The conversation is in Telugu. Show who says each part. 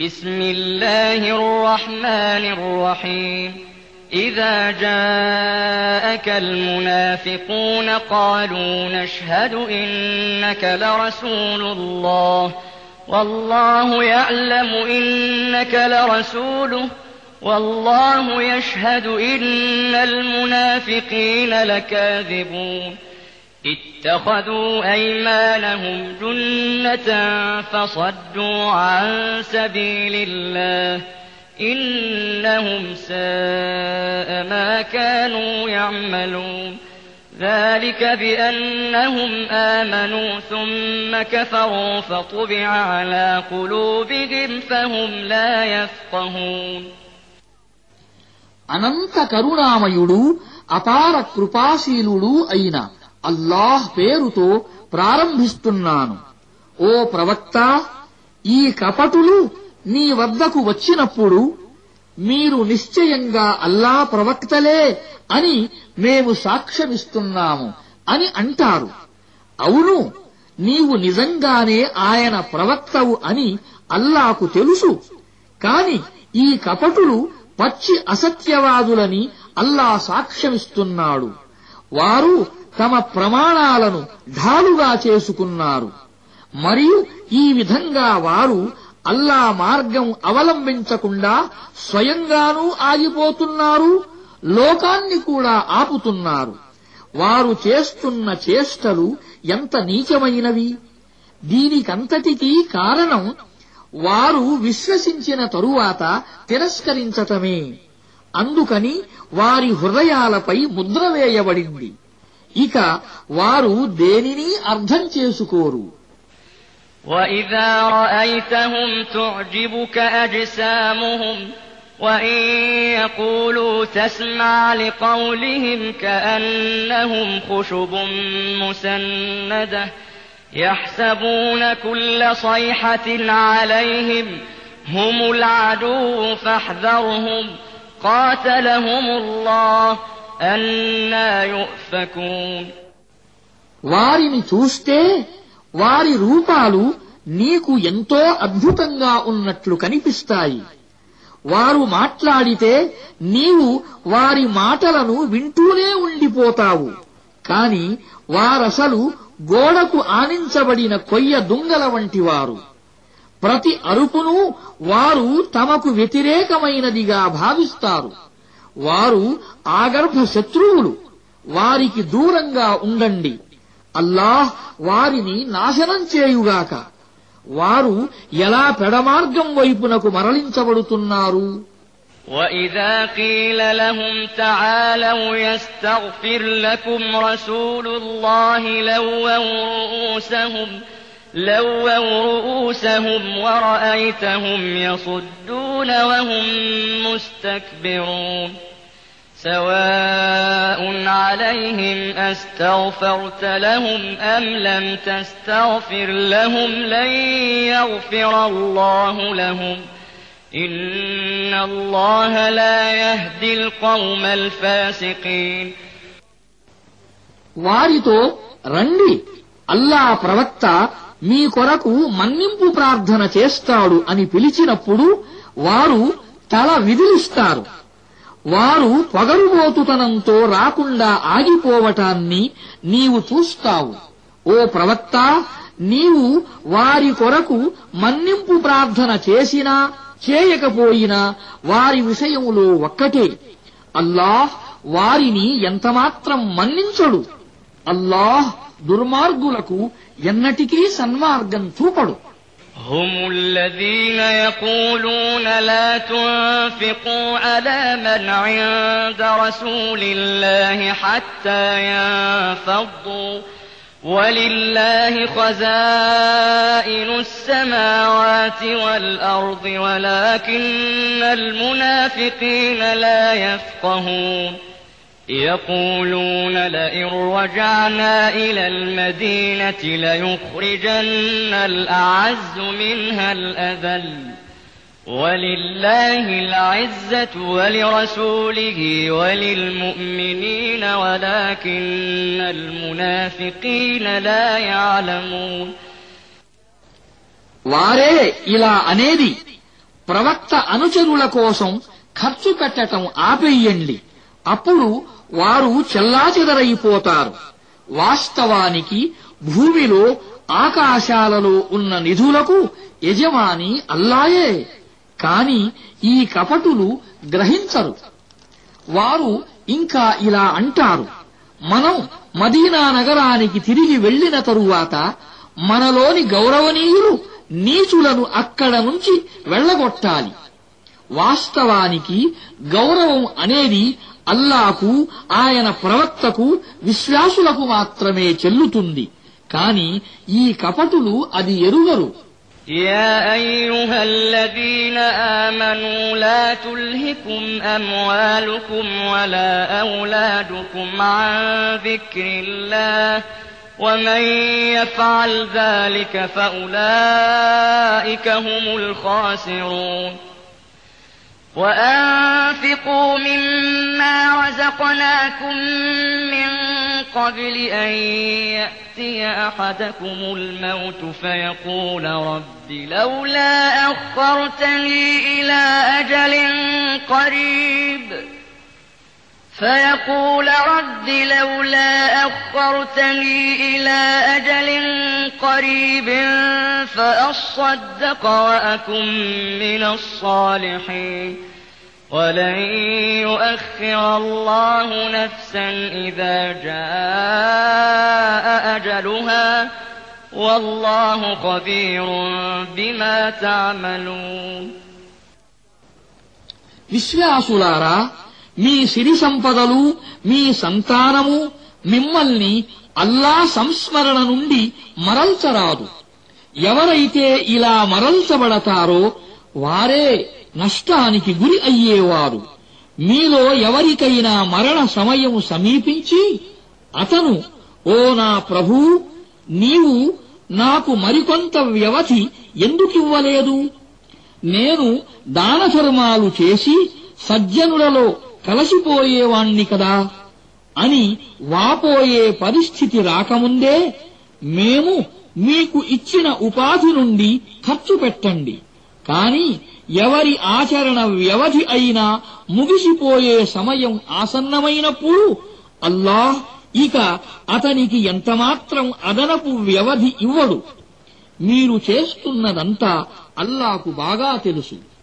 Speaker 1: بسم الله الرحمن الرحيم إذا جاءك المنافقون قالوا نشهد إنك لرسول الله والله يعلم إنك لرسوله والله يشهد إن المنافقين لكاذبون اتخذوا أيمانهم جنة فصدوا عن سبيل الله إنهم ساء ما كانوا يعملون ذلك بأنهم آمنوا ثم كفروا فطبع على قلوبهم فهم لا يفقهون
Speaker 2: అనంత కరుణామయుడు అపార కృపాశీలుడు అయిన అల్లాహ్ పేరుతో ప్రారంభిస్తున్నాను. ఓ ప్రవక్త, ఈ కపటులు నీ వద్దకు వచ్చినప్పుడు మీరు నిశ్చయంగా అల్లాహ్ ప్రవక్తలే అని మేము సాక్ష్యమిస్తున్నాము అని అంటారు. అవును, నీవు నిజంగానే ఆయన ప్రవక్తవు అని అల్లాహకు తెలుసు. కాని ఈ కపటులు పచ్చి అసత్యవాదులని అల్లాహ్ సాక్ష్యమిస్తున్నాడు. వారు తమ ప్రమాణాలను ఢాలుగా చేసుకున్నారు. మరియు ఈ విధంగా వారు అల్లాహ్ మార్గం అవలంబించకుండా స్వయంగానూ ఆగిపోతున్నారు, లోకాన్ని కూడా ఆపుతున్నారు. వారు చేస్తున్న చేష్టలు ఎంత నీచమైనవి! దీనికంతటికీ కారణం వారు విశ్వసించిన తరువాత తిరస్కరించటమే. అందుకని వారి హృదయాలపై ముద్ర వేయబడింది. ఇక వారు దేనిని అర్థం చేసుకోరు.
Speaker 1: وَإِذَا رَأَيْتَهُمْ تُعْجِبُكَ أَجْسَامُهُمْ وَإِن يَقُولُوا تَسْمَعْ لِقَوْلِهِمْ كَأَنَّهُمْ خُشُبٌ مُّسَنَّدَةٌ يَحْسَبُونَ كُلَّ صَيْحَةٍ عَلَيْهِمْ هُمُ الْعَدُوُّ فَاحْذَرْهُمْ قَاتَلَهُمُ اللَّهُ أَنَّىٰ يُؤْفَكُونَ
Speaker 2: వారిని చూస్తే వారి రూపాలు నీకు ఎంతో అద్భుతంగా ఉన్నట్లు కనిపిస్తాయి. వారు మాట్లాడితే నీవు వారి మాటలను వింటూనే ఉండిపోతావు. కాని వారసలు గోడకు ఆనించబడిన కొయ్య దుంగల వంటివారు. ప్రతి అరుపును వారు తమకు వ్యతిరేకమైనదిగా భావిస్తారు. వారు ఆగర్భ శత్రువులు. వారికి దూరంగా ఉండండి. అల్లాహ్ వారిని నాశనం చేయుగాక. వారు ఎలా పెడమార్గం వైపునకు మరలించబడుతున్నారు.
Speaker 1: وَإِذَا قِيلَ لَهُمْ تَعَالَوْا يَسْتَغْفِرْ لَكُمْ رَسُولُ اللَّهِ لَوَّوْا رُءُوسَهُمْ وَرَأَيْتَهُمْ يَصُدُّونَ وَهُمْ مُسْتَكْبِرُونَ سواء عليهم أستغفرت لهم أم لم تستغفر لهم لن يغفر الله لهم إن الله لا يهدي القوم الفاسقين
Speaker 2: వారితో రండి, అల్లాహ్ ప్రవక్త మీ కొరకు మన్నింపు ప్రార్థన చేస్తాడు అని పిలిచినప్పుడు వారు తల విదిలిస్తారు. వారు పొగరుబోతుతనంతో రాకుండా ఆగిపోవటాన్ని నీవు చూస్తావు. ఓ ప్రవక్త, నీవు వారి కొరకు మన్నింపు ప్రార్థన చేసినా చేయకపోయినా వారి విషయములో ఒక్కటే. అల్లాహ్ వారిని ఎంతమాత్రం మన్నించడు. అల్లాహ్ దుర్మార్గులకు ఎన్నటికీ సన్మార్గం చూపడు.
Speaker 1: هم الذين يقولون لا تنفقوا على من عند رسول الله حتى ينفضوا ولله خزائن السماوات والأرض ولكن المنافقين لا يفقهون يقولون لئن رجعنا إلى المدينة ليخرجن الأعز منها الأذل ولله العزة ولرسوله وللمؤمنين ولكن المنافقين لا يعلمون
Speaker 2: వారే ఇలా అనేది, ప్రవక్త అనుచరుల కోసం ఖర్చు పెట్టటం ఆపేయండి. అప్పుడు వారు చెల్లాచెదరైపోతారు. వాస్తవానికి భూమిలో ఆకాశాలలో ఉన్న నిధులకు యజమాని అల్లాయే. కాని ఈ కపటులు గ్రహించరు. వారు ఇంకా ఇలా అంటారు, మనం మదీనా నగరానికి తిరిగి వెళ్లిన తరువాత మనలోని గౌరవనీయులు నీచులను అక్కడ నుంచి వెళ్లగొట్టాలి. వాస్తవానికి గౌరవం అనేది అల్లాకు, ఆయన ప్రవక్తకు, విశ్వాసులకు మాత్రమే చెల్లుతుంది. కాని ఈ కపటులు అది ఎరుగరు.
Speaker 1: يا أيها الذين آمنوا لا تلهكم أموالكم ولا أولادكم عن ذكر الله ومن يفعل ذلك فأولئك هم الخاسرون وأنفقوا مما رزقناكم من قبل أن يأتي أحدكم الموت فيقول رب لولا أخرتني إلى أجل قريب فأصدق وأكن من الصالحين ولن يؤخر الله نفسا إذا جاء أجلها والله خبير بما تعملون.
Speaker 2: విశ్వాసులారా, మీ సిరి సంపదలు, మీ సంతానము మిమ్మల్ని అల్లా సంస్మరణ నుండి మరల్చరాదు. ఎవరైతే ఇలా మరల్చబడతారో వారే నష్టానికి గురి అయ్యేవారు. మీలో ఎవరికైనా మరణ సమయము సమీపించి అతను, ఓ నా ప్రభూ, నీవు నాకు మరికొంత వ్యవధి ఎందుకివ్వలేదు? నేను దానధర్మాలు చేసి సజ్జనులలో కలసిపోయేవాణ్ణి కదా అని వాపోయే పరిస్థితి రాకముందే మేము మీకు ఇచ్చిన ఉపాధి నుండి ఖర్చు పెట్టండి. కాని ఎవరి ఆచరణ వ్యవధి అయినా ముగిసిపోయే సమయం ఆసన్నమైనప్పుడు అల్లాహ్ ఇక అతనికి ఎంతమాత్రం అదనపు వ్యవధి ఇవ్వడు. మీరు చేస్తున్నదంతా అల్లాకు బాగా తెలుసు.